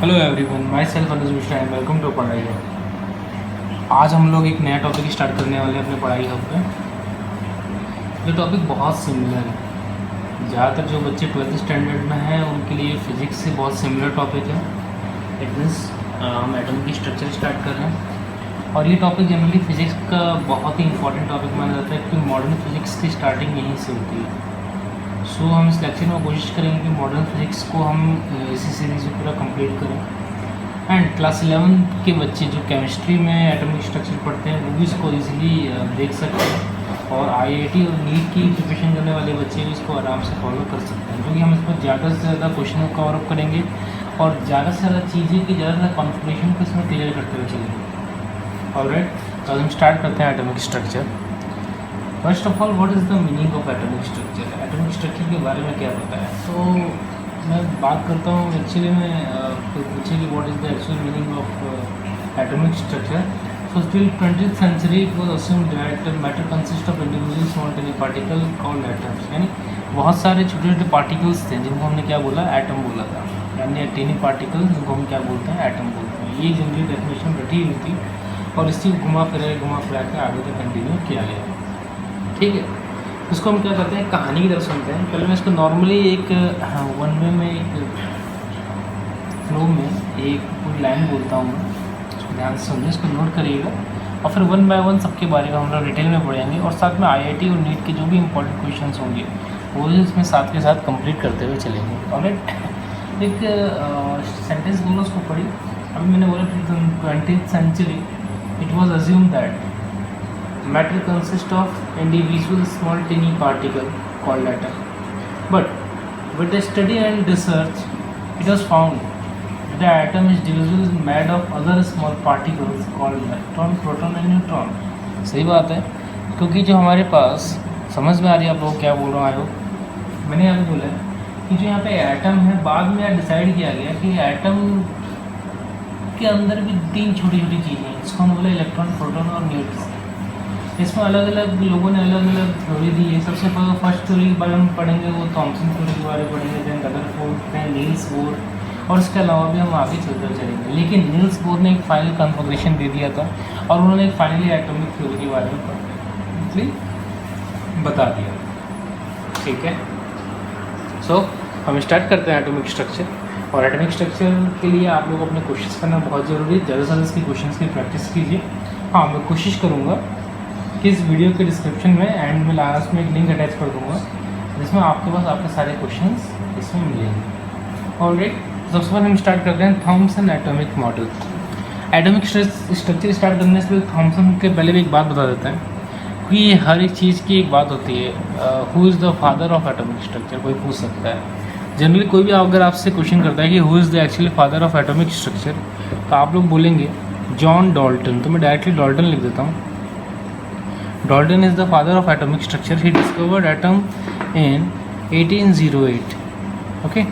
Hello everyone, myself Anuj Mishra and welcome to Padhai hub. आज हम लोग एक नया टॉपिक स्टार्ट करने वाले हैं अपने पढ़ाई हब पे। ये टॉपिक बहुत सिमिलर है। ज़्यादातर जो बच्चे 12th स्टैंडर्ड में हैं उनके लिए फिज़िक्स से बहुत सिमिलर टॉपिक है। इट मीन्स हम एटम की स्ट्रक्चर स्टार्ट कर रहे हैं और ये टॉपिक जनरली फिज़िक्स का बहुत ही इंपॉर्टेंट टॉपिक माना जाता है क्योंकि मॉडर्न फिज़िक्स की स्टार्टिंग यहीं से होती है। सो हम इस लेक्चर में कोशिश करेंगे कि मॉडर्न फिज़िक्स को हम इसी सीरीज़ में पूरा कंप्लीट करें। एंड क्लास 11 के बच्चे जो केमिस्ट्री में एटॉमिक स्ट्रक्चर पढ़ते हैं वो भी इसको इजीली देख सकते हैं और आईआईटी और नीट की प्रिपरेशन करने वाले बच्चे भी इसको आराम से फॉलो कर सकते हैं क्योंकि हम इस पर ज़्यादा से ज़्यादा क्वेश्चन को कवर अप करेंगे और ज़्यादा से ज़्यादा चीज़ें की ज़्यादा से ज़्यादा कॉन्फिगरेशन को इसमें क्लियर करते हुए चलेंगे। ऑलराइट, तो हम स्टार्ट करते हैं atomic structure. First of all, what is the meaning of atomic structure? Atomic structure के बारे में क्या पता है? तो मैं बात करता हूँ एक्चुअली में कोई पूछे कि what is the actual meaning of atomic structure. So till 20th century it was assumed that matter consists of individual small tiny particle called atoms। यानी बहुत सारे छोटे छोटे पार्टिकल्स थे जिनको हमने क्या बोला, एटम बोला था। यानी टेनी पार्टिकल जिनको हम क्या बोलते हैं, एटम बोलते हैं। ये जनरली डेफिनेशन रटी हुई थी और इसी घुमा फिरा के आगे तक कंटिन्यू किया गया। ठीक है, इसको हम क्या करते हैं, कहानी की तरफ सुनते हैं। पहले मैं इसको नॉर्मली एक वन वे में एक फ्लो में एक पूरी लाइन बोलता हूँ मैं, इसको ध्यान से समझिए, इसको नोट करिएगा और फिर वन बाय वन सबके बारे में हम लोग डिटेल में पढ़ेंगे और साथ में आईआईटी और नीट के जो भी इंपॉर्टेंट क्वेश्चंस होंगे वो इसमें साथ के साथ कंप्लीट करते हुए चलेंगे। ऑलराइट, एक सेंटेंस बोलो, उसको पढ़ी। अभी मैंने बोला 20th century it was assume that matter consists of individual small tiny particle called atom, but with the study and research it was found that the atom is divisible made of other small particles called electron, proton and neutron। सही बात है, क्योंकि जो हमारे पास समझ में आ रही है आप लोग क्या बोल रहे हो। मैंने अभी बोला कि जो यहाँ पे एटम है, बाद में यार डिसाइड किया गया कि एटम के अंदर भी तीन छोटी छोटी चीज़ें हैं, इसको हम बोले इलेक्ट्रॉन, प्रोटॉन और न्यूट्रॉन। इसमें अलग अलग लोगों ने अलग अलग थ्योरी दी है। सबसे फर्स्ट थ्योरी के बारे में पढ़ेंगे, वो थॉमसन थ्योरी के बारे में पढ़ेंगे, then Rutherford, then Niels Bohr, और इसके अलावा भी हम आगे चलते चलेंगे। लेकिन नील्स बोर ने एक फाइनल कन्फिगरेशन दे दिया था और उन्होंने एक फाइनली एटॉमिक थ्योरी के बारे में बता दिया। ठीक है, सो हम स्टार्ट करते हैं एटॉमिक स्ट्रक्चर। और एटॉमिक स्ट्रक्चर के लिए आप लोग अपने कोशिश करना बहुत ज़रूरी है। ज़्यादा से ज़्यादा इसकी क्वेश्चन की प्रैक्टिस कीजिए। हाँ, मैं कोशिश करूँगा कि इस वीडियो के डिस्क्रिप्शन में एंड में लास्ट में एक लिंक अटैच कर दूंगा जिसमें आपके पास आपके सारे क्वेश्चंस इसमें मिलेंगे। ऑलराइट, सबसे पहले हम स्टार्ट करते हैं Thomson atomic model. Atomic structure start करने से पहले थॉमसन के पहले भी एक बात बता देते हैं कि ये हर एक चीज़ की एक बात होती है। Who is the father of atomic structure, कोई पूछ सकता है। जनरली कोई भी अगर आपसे क्वेश्चन करता है कि who is the actually father of atomic structure, तो आप लोग बोलेंगे जॉन डाल्टन। तो मैं डायरेक्टली डाल्टन लिख देता हूँ। Dalton is the father of atomic structure. He discovered atom in 1808. Okay?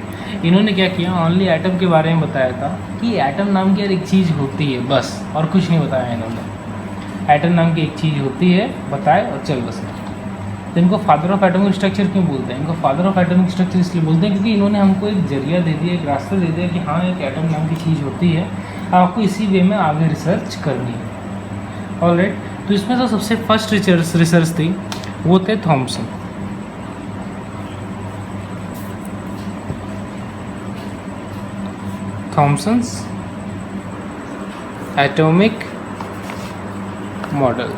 इन्होंने क्या किया, ओनली एटम के बारे में बताया था कि एटम नाम की एक चीज़ होती है, बस, और कुछ नहीं बताया इन्होंने। एटम नाम की एक चीज़ होती है बताए और चल बस। तो इनको फादर ऑफ एटॉमिक स्ट्रक्चर क्यों बोलते हैं? इनको फादर ऑफ एटॉमिक स्ट्रक्चर इसलिए बोलते हैं क्योंकि इन्होंने हमको एक जरिया दे दिया, एक रास्ता दे दिया कि हाँ, एक एटम नाम की चीज़ होती है, आपको इसी वे में आगे रिसर्च करनी है। ऑलराइट, तो इसमें तो सबसे फर्स्ट रिसर्च थी वो थे Thomson. Thomson's atomic model.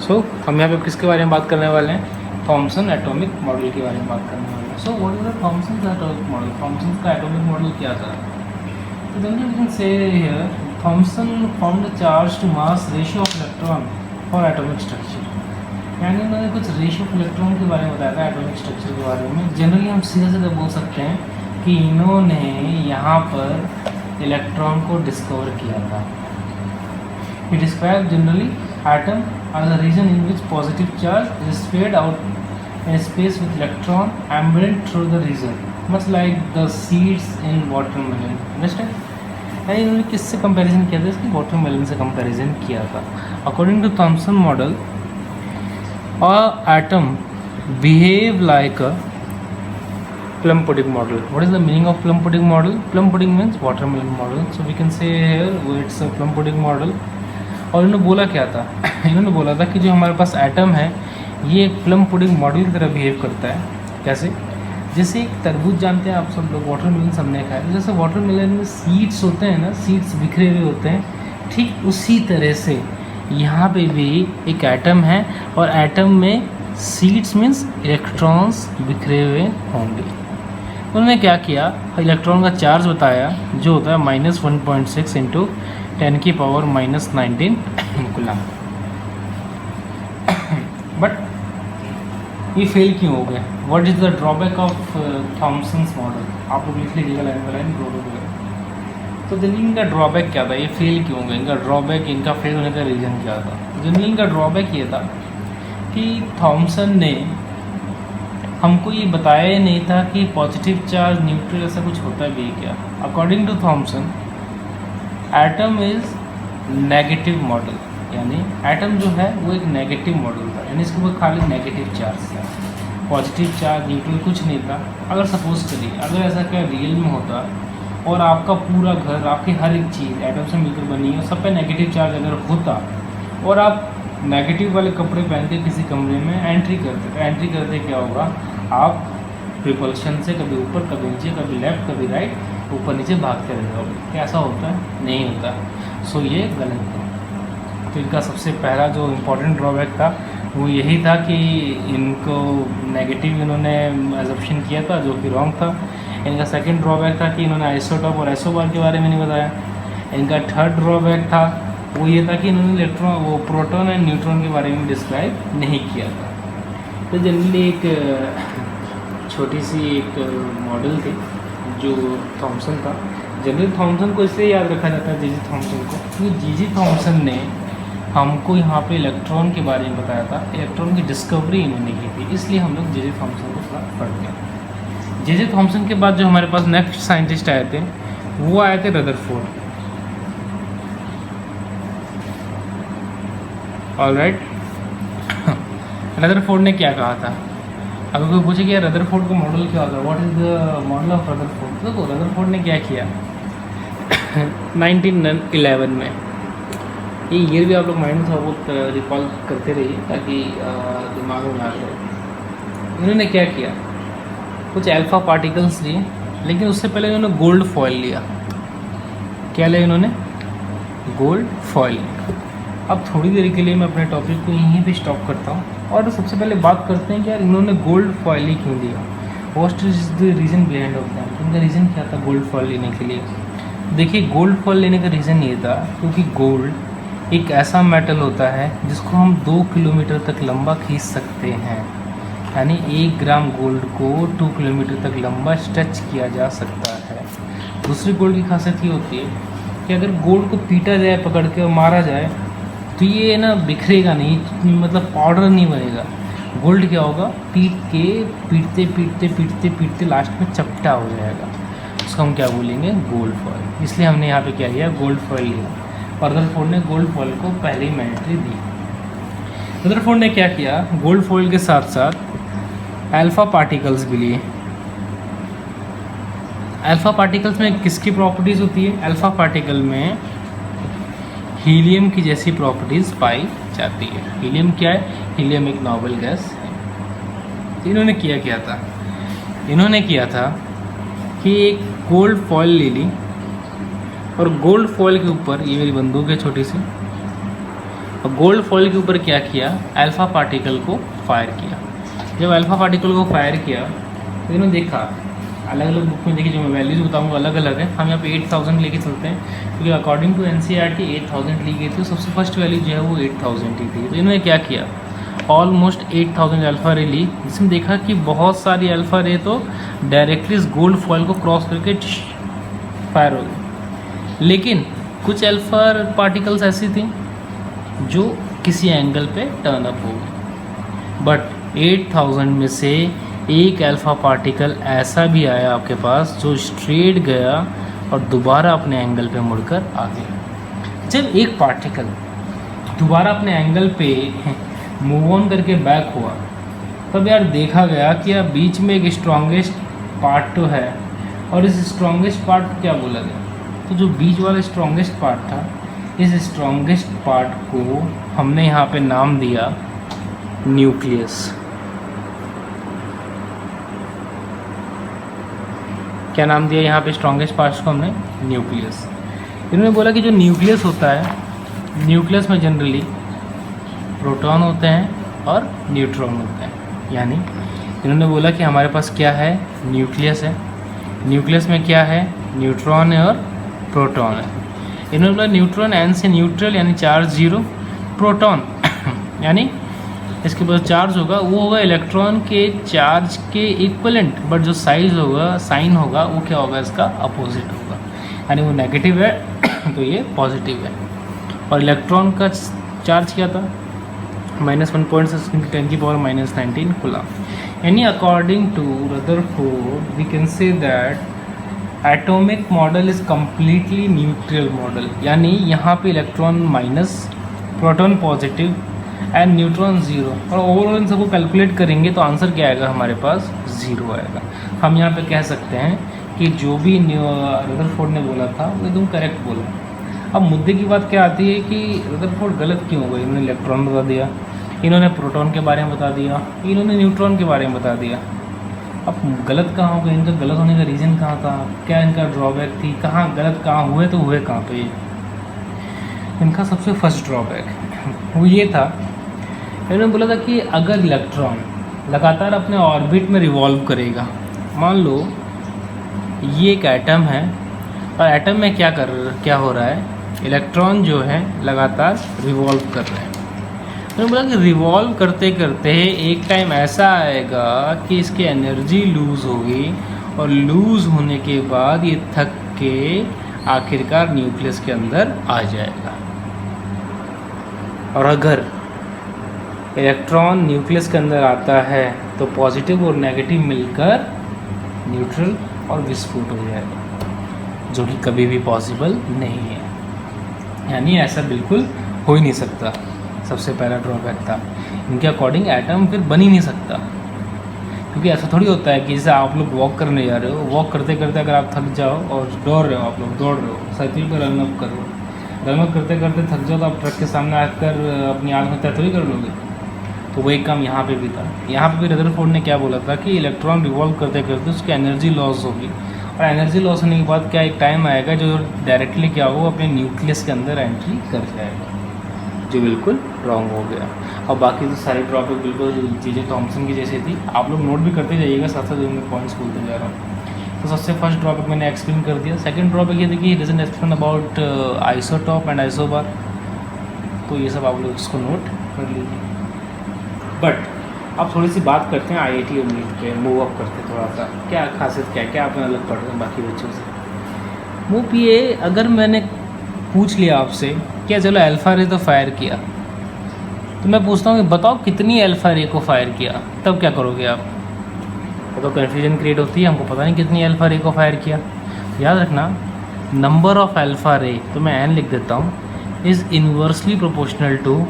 So हम यहाँ पे किसके बारे में बात करने वाले हैं? थॉमसन एटॉमिक मॉडल के बारे में बात करने वाले हैं। So what is the Thomson atomic model? Thomson का एटॉमिक मॉडल क्या था? तो then we can say here Thomson found the charge to mass ratio of electron for atomic structure। यानी उन्होंने कुछ रेशियो ऑफ इलेक्ट्रॉन के बारे में बताया था एटॉमिक स्ट्रक्चर के बारे में। जनरली हम सीधे सीधे बोल सकते हैं कि इन्होंने यहाँ पर इलेक्ट्रॉन को डिस्कवर किया था। He described generally atom as a region in which positive charge is spread out in space with electron ambient through the region, much like the seeds in watermelon। Understand? यानी इन्होंने किससे comparison किया था? इसकी watermelon से comparison किया था। According to Thomson model, a atom behave like a plum pudding model. What is the meaning of plum pudding model? Plum pudding means watermelon model. So we can say here it's a plum pudding model. और इन्होंने बोला क्या था इन्होंने बोला था कि जो हमारे पास एटम है ये एक प्लम पुडिंग मॉडल की तरह बिहेव करता है। कैसे? जैसे एक तरबूज जानते हैं आप सब लोग, वाटरमेलन सबने खाया, तो जैसे वाटरमेलन में सीड्स होते हैं ना, सीड्स बिखरे हुए होते हैं, ठीक उसी तरह से यहाँ पे भी एक एटम है और एटम में सीड्स मीन्स इलेक्ट्रॉन्स बिखरे हुए होंगे। उन्होंने क्या किया, इलेक्ट्रॉन का चार्ज बताया जो होता है -1.6 इंटू 10 की पावर -19 कूलम। बट ये फेल क्यों हो गया? What is the drawback of Thomson's model? आप लोग लिख लीजिएगा लाइन बाय लाइन ड्रॉबैक। तो जनरली इनका ड्रॉबैक क्या था, ये फेल क्यों हो गया? इनका ड्रॉबैक, इनका फेल होने का रीज़न क्या था? जनरली इनका ड्रॉबैक ये था कि थॉमसन ने हमको ये बताया ही नहीं था कि पॉजिटिव चार्ज न्यूट्रल ऐसा कुछ होता भी है क्या। According to Thomson atom is negative model, यानी एटम जो है वो एक नेगेटिव मॉडल था, यानी इसके ऊपर खाली नेगेटिव चार्ज था, पॉजिटिव चार्ज न्यूट्रल कुछ नहीं था। अगर सपोज करिए अगर ऐसा क्या रियल में होता और आपका पूरा घर, आपकी हर एक चीज़ एटम से मिलकर बनी है, सब पे नेगेटिव चार्ज अगर होता और आप नेगेटिव वाले कपड़े पहन के किसी कमरे में एंट्री करते, तो एंट्री करते क्या होगा, आप रिपल्शन से कभी ऊपर कभी नीचे, कभी लेफ्ट कभी राइट, ऊपर नीचे भागते रह जाओगे। कैसा होता है? नहीं होता। सो ये गलत था। तो इनका सबसे पहला जो इम्पोर्टेंट ड्रॉबैक था वो यही था कि इनको नेगेटिव इन्होंने एजप्शन किया था जो कि रॉन्ग था। इनका सेकंड ड्रॉबैक था कि इन्होंने आइसोटॉप और आइसोबार के बारे में नहीं बताया। इनका थर्ड ड्रॉबैक था वो ये था कि इन्होंने इलेक्ट्रॉन, वो प्रोटॉन एंड न्यूट्रॉन के बारे में डिस्क्राइब नहीं किया था। तो जनरली एक छोटी सी एक मॉडल थी जो थॉमसन था। जनरली थॉमसन को इसलिए याद रखा जाता है, जीजी थॉमसन को, क्योंकि जीजी थॉमसन ने हमको यहाँ पे इलेक्ट्रॉन के बारे में बताया था, इलेक्ट्रॉन की डिस्कवरी इन्होंने की थी, इसलिए हम लोग जीजी थॉमसन को थोड़ा पढ़ते हैं। जीजी थॉमसन के बाद जो हमारे पास नेक्स्ट साइंटिस्ट आए थे वो आए थे रदरफोर्ड। ऑलराइट, रदरफोर्ड ने क्या कहा था? अगर कोई पूछे कि यार रदरफोर्ड का मॉडल क्या होता है, what is the model of Rutherford, तो रदरफोर्ड ने क्या किया 1911 में, ये ईयर भी आप लोग माइंड में थोड़ा बहुत रिकॉल करते रहिए ताकि दिमाग में आ जाए। इन्होंने क्या किया, कुछ अल्फा पार्टिकल्स लिए, लेकिन उससे पहले इन्होंने गोल्ड फॉयल लिया। क्या लिया इन्होंने? Gold foil. अब थोड़ी देर के लिए मैं अपने टॉपिक को यहीं पे स्टॉप करता हूँ और सबसे पहले बात करते हैं कि यार इन्होंने गोल्ड फॉयल ही क्यों लिया, what is the reason behind of that. इनका रीज़न क्या था गोल्ड फॉयल लेने के लिए? देखिए, गोल्ड फॉयल लेने का रीज़न ये था क्योंकि गोल्ड एक ऐसा मेटल होता है जिसको हम 2 किलोमीटर तक लंबा खींच सकते हैं, यानी 1 ग्राम गोल्ड को 2 किलोमीटर तक लंबा स्ट्रेच किया जा सकता है। दूसरी गोल्ड की खासियत ये होती है कि अगर गोल्ड को पीटा जाए, पकड़ के और मारा जाए तो ये ना बिखरेगा नहीं, मतलब पाउडर नहीं बनेगा। गोल्ड क्या होगा, पीटते पीटते पीटते पीटते लास्ट में चपटा हो जाएगा, उसको हम क्या बोलेंगे, गोल्ड फॉयल। इसलिए हमने यहाँ पे क्या लिया, गोल्ड फॉयल लिया। और रदरफोर्ड ने गोल्ड फॉयल को पहले ही मैंडेटरी दी। रदरफोर्ड ने क्या किया, गोल्ड फॉयल के साथ साथ अल्फा पार्टिकल्स भी लिए। अल्फा पार्टिकल्स में किसकी प्रॉपर्टीज़ होती है? अल्फा पार्टिकल में हीलियम की जैसी प्रॉपर्टीज़ पाई जाती है। हीलियम क्या है? हीलियम एक नोबल गैस है। तो इन्होंने किया क्या था, इन्होंने किया था कि एक गोल्ड फॉयल ले ली और गोल्ड फॉयल के ऊपर, ये मेरी बंदूक है छोटी सी, और गोल्ड फॉयल के ऊपर क्या किया, अल्फा पार्टिकल को फायर किया। जब अल्फा पार्टिकल को फायर किया तो इन्होंने देखा, अलग अलग बुक में देखिए, जो मैं वैल्यूज़ बताऊंगा अलग अलग है। हम यहाँ पे 8000 लेके चलते हैं क्योंकि अकॉर्डिंग टू NCERT 8000 ली गई थी, सबसे फर्स्ट वैल्यू जो है वो 8000 ही थी। तो इन्होंने क्या किया, ऑलमोस्ट 8000 अल्फा रे ली, जिसमें देखा कि बहुत सारी अल्फा रे तो डायरेक्टली इस गोल्ड फॉयल को क्रॉस करके फायर हो गई, लेकिन कुछ अल्फा पार्टिकल्स ऐसी थी जो किसी एंगल पे टर्न अप हो गई। बट 8000 में से एक अल्फा पार्टिकल ऐसा भी आया आपके पास जो स्ट्रेट गया और दोबारा अपने एंगल पे मुड़कर आ गया। जब एक पार्टिकल दोबारा अपने एंगल पे मूव ऑन करके बैक हुआ, तब यार देखा गया कि यार बीच में एक स्ट्रॉन्गेस्ट पार्ट तो है, और इस स्ट्रॉन्गेस्ट पार्ट को क्या बोला गया? तो जो बीच वाला स्ट्रॉन्गेस्ट पार्ट था, इस स्ट्रॉन्गेस्ट पार्ट को हमने यहाँ पे नाम दिया न्यूक्लियस। क्या नाम दिया यहाँ पे स्ट्रॉन्गेस्ट पार्ट को? हमने न्यूक्लियस। इन्होंने बोला कि जो न्यूक्लियस होता है, न्यूक्लियस में जनरली प्रोटॉन होते हैं और न्यूट्रॉन होते हैं। यानी इन्होंने बोला कि हमारे पास क्या है? न्यूक्लियस है। न्यूक्लियस में क्या है? न्यूट्रॉन है और प्रोटॉन है। इन्होंने बोला न्यूट्रॉन एन से न्यूट्रल यानी चार्ज जीरो, प्रोटॉन यानी इसके पास चार्ज होगा, वो होगा इलेक्ट्रॉन के चार्ज के इक्वलेंट, बट जो साइज होगा, साइन होगा, वो क्या होगा? इसका अपोजिट होगा। यानी वो नेगेटिव है तो ये पॉजिटिव है। और इलेक्ट्रॉन का चार्ज क्या था? -1.6×10⁻⁻19 कूलम। यानी according to Rutherford we can say that atomic model is completely neutral model. यानी यहाँ पे electron minus, proton positive and neutron zero. और ओवरऑल इन सबको कैलकुलेट करेंगे तो आंसर क्या आएगा? हमारे पास ज़ीरो आएगा। हम यहाँ पे कह सकते हैं कि जो भी रदरफोर्ड ने बोला था वो एकदम करेक्ट बोला। अब मुद्दे की बात क्या आती है कि रदरफोर्ड गलत क्यों हो गई? इन्होंने इलेक्ट्रॉन बता दिया, इन्होंने प्रोटॉन के बारे में बता दिया, इन्होंने न्यूट्रॉन के बारे में बता दिया। अब गलत कहाँ हो गए? इनका गलत होने का रीज़न कहाँ था? क्या इनका ड्रॉबैक थी? कहाँ गलत, कहाँ हुए तो हुए कहाँ पे? इनका सबसे फर्स्ट ड्रॉबैक वो ये था, इन्होंने बोला था कि अगर इलेक्ट्रॉन लगातार अपने ऑर्बिट में रिवॉल्व करेगा, मान लो ये एक एटम है और एटम में क्या हो रहा है? इलेक्ट्रॉन जो है लगातार रिवॉल्व कर रहे हैं। उन्होंने बोला कि रिवॉल्व करते करते एक टाइम ऐसा आएगा कि इसकी एनर्जी लूज़ होगी, और लूज़ होने के बाद ये थक के आखिरकार न्यूक्लियस के अंदर आ जाएगा। और अगर इलेक्ट्रॉन न्यूक्लियस के अंदर आता है तो पॉजिटिव और नेगेटिव मिलकर न्यूट्रल और विस्फोट हो जाएगा, जो कि कभी भी पॉसिबल नहीं है। यानी ऐसा बिल्कुल हो ही नहीं सकता। सबसे पहला ड्रॉबैक था इनके अकॉर्डिंग, एटम फिर बन ही नहीं सकता। क्योंकि ऐसा थोड़ी होता है कि जैसे आप लोग वॉक करने जा रहे हो, वॉक करते करते अगर आप थक जाओ और दौड़ रहे हो, आप लोग दौड़ रहे हो, साइकिल पर रन अप कर रहे हो, रन अप करते करते थक जाओ तो आप ट्रक के सामने आकर अपनी आत्महत्या थोड़ी कर लोगे। तो वही काम यहाँ पे भी था। यहाँ पे भी रदरफोर्ड ने क्या बोला था कि इलेक्ट्रॉन रिवॉल्व करते करते उसकी एनर्जी लॉस होगी, और एनर्जी लॉस होने के बाद क्या एक टाइम आएगा जो डायरेक्टली क्या होगा? अपने न्यूक्लियस के अंदर एंट्री कर जाएगा, जो बिल्कुल रॉन्ग हो गया। और बाकी तो सारी टॉपिक बिल्कुल चीज़ें थॉमसन की जैसी थी। आप लोग नोट भी करते जाइएगा, साथ साथ मैं पॉइंट्स बोलते जा रहा हूँ। तो सबसे फर्स्ट ड्रॉपिक मैंने एक्सप्लेन कर दिया। सेकंड ड्रॉपिक ये देखिए, doesn't explain about isotope and isobar. तो ये सब आप लोग इसको नोट कर लीजिए। बट अब थोड़ी सी बात करते हैं IIT और नीट पे, मूव अप करते हैं थोड़ा सा। क्या खासियत क्या है, क्या आपने अलग पढ़ रहे हैं बाकी बच्चों से? मूव ये, अगर मैंने पूछ लिया आपसे क्या चलो अल्फा रे तो फायर किया, तो मैं पूछता हूँ कि बताओ कितनी अल्फा रे को फायर किया, तब क्या करोगे आप? तो कन्फ्यूजन क्रिएट होती है, हमको पता नहीं कितनी अल्फा रे को फायर किया। याद रखना, नंबर ऑफ अल्फा रे, तो मैं एन लिख देता हूँ, is inversely proportional to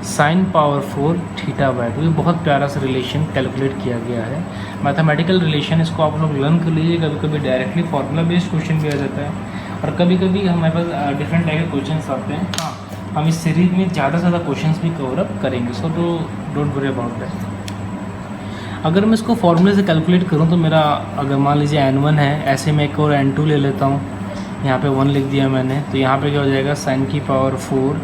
sin power 4 θ/2। ये बहुत प्यारा सा रिलेशन कैलकुलेट किया गया है, मैथमेटिकल रिलेशन। इसको आप लोग लर्न कर लीजिए। कभी कभी डायरेक्टली फार्मूला बेस्ड क्वेश्चन भी आ जाता है, और कभी कभी हमारे पास डिफरेंट टाइप के क्वेश्चन आते हैं। हाँ, हम इस सीरीज में ज़्यादा से ज़्यादा क्वेश्चन भी कवर अप करेंगे, सो तो डोंट वरी अबाउट दैट। अगर मैं इसको फार्मूले से कैलकुलेट करूँ तो मेरा, अगर मान लीजिए n1 है, ऐसे मैं एक और n2 ले लेता हूँ, यहाँ पे 1 लिख दिया मैंने, तो यहाँ पे क्या हो जाएगा? sin की पावर 4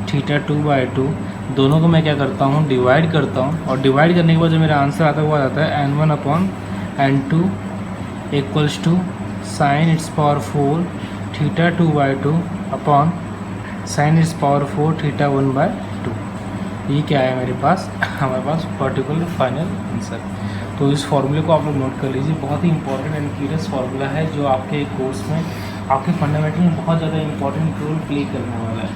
θ2/2। दोनों को मैं क्या करता हूँ? डिवाइड करता हूँ, और डिवाइड करने के बाद जो मेरा आंसर आता है वो आता है n1/n2 equals to sin its power 4 θ2/2 upon sin its power 4 θ1/2। ये क्या है मेरे पास? हमारे पास पर्टिकुलर फाइनल आंसर। तो इस फार्मूले को आप लोग नोट कर लीजिए, बहुत ही इंपॉर्टेंट एंड क्यूरियस फार्मूला है, जो आपके कोर्स में, आपके फंडामेंटल में बहुत ज़्यादा इंपॉर्टेंट रोल प्ले करने वाला है।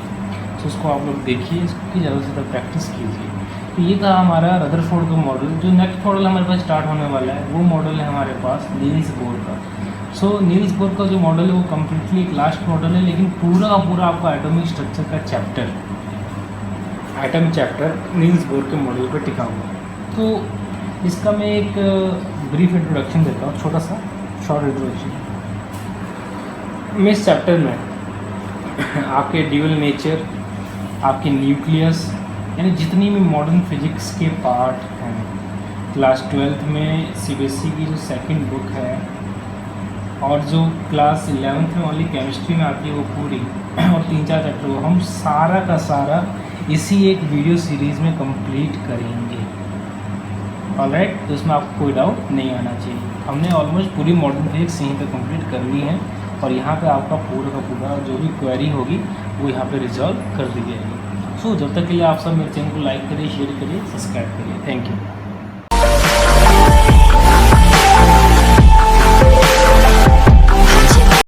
तो उसको आप लोग देखिए, इसकी ज़्यादा से ज़्यादा प्रैक्टिस कीजिए। तो ये था हमारा रदरफोर्ड का मॉडल। जो नेक्स्ट मॉडल हमारे पास स्टार्ट होने वाला है वो मॉडल है हमारे पास नील्स बोर का। सो नील्स बोर का जो मॉडल है वो कम्प्लीटली एक लास्ट मॉडल है, लेकिन पूरा का पूरा आपका एटॉमिक स्ट्रक्चर का chapter, atom chapter Niels Bohr के मॉडल पर टिका हुआ है। तो इसका मैं एक ब्रीफ इंट्रोडक्शन देता हूँ, छोटा सा शॉर्ट इंट्रोडक्शन। मैं इस चैप्टर में आपके ड्यूअल नेचर, आपके न्यूक्लियस, यानी जितनी भी मॉडर्न फिजिक्स के पार्ट हैं, क्लास 12th में सीबीएसई की जो सेकंड बुक है और जो क्लास 11th में ओनली केमिस्ट्री में आती है वो पूरी, और 3-4 चैप्टर वो हम सारा का सारा इसी एक वीडियो सीरीज़ में कंप्लीट करेंगे। ऑलराइट, तो इसमें आपको कोई डाउट नहीं आना चाहिए। हमने ऑलमोस्ट पूरी मॉडर्न फिजिक्स यहीं पे कंप्लीट कर ली है और यहाँ पे आपका पूरा का पूरा जो भी क्वेरी होगी वो यहाँ पे रिजॉल्व कर दी जाएगी। सो जब तक के लिए आप सब मेरे चैनल को लाइक करिए, शेयर करिए, सब्सक्राइब करिए। Thank you.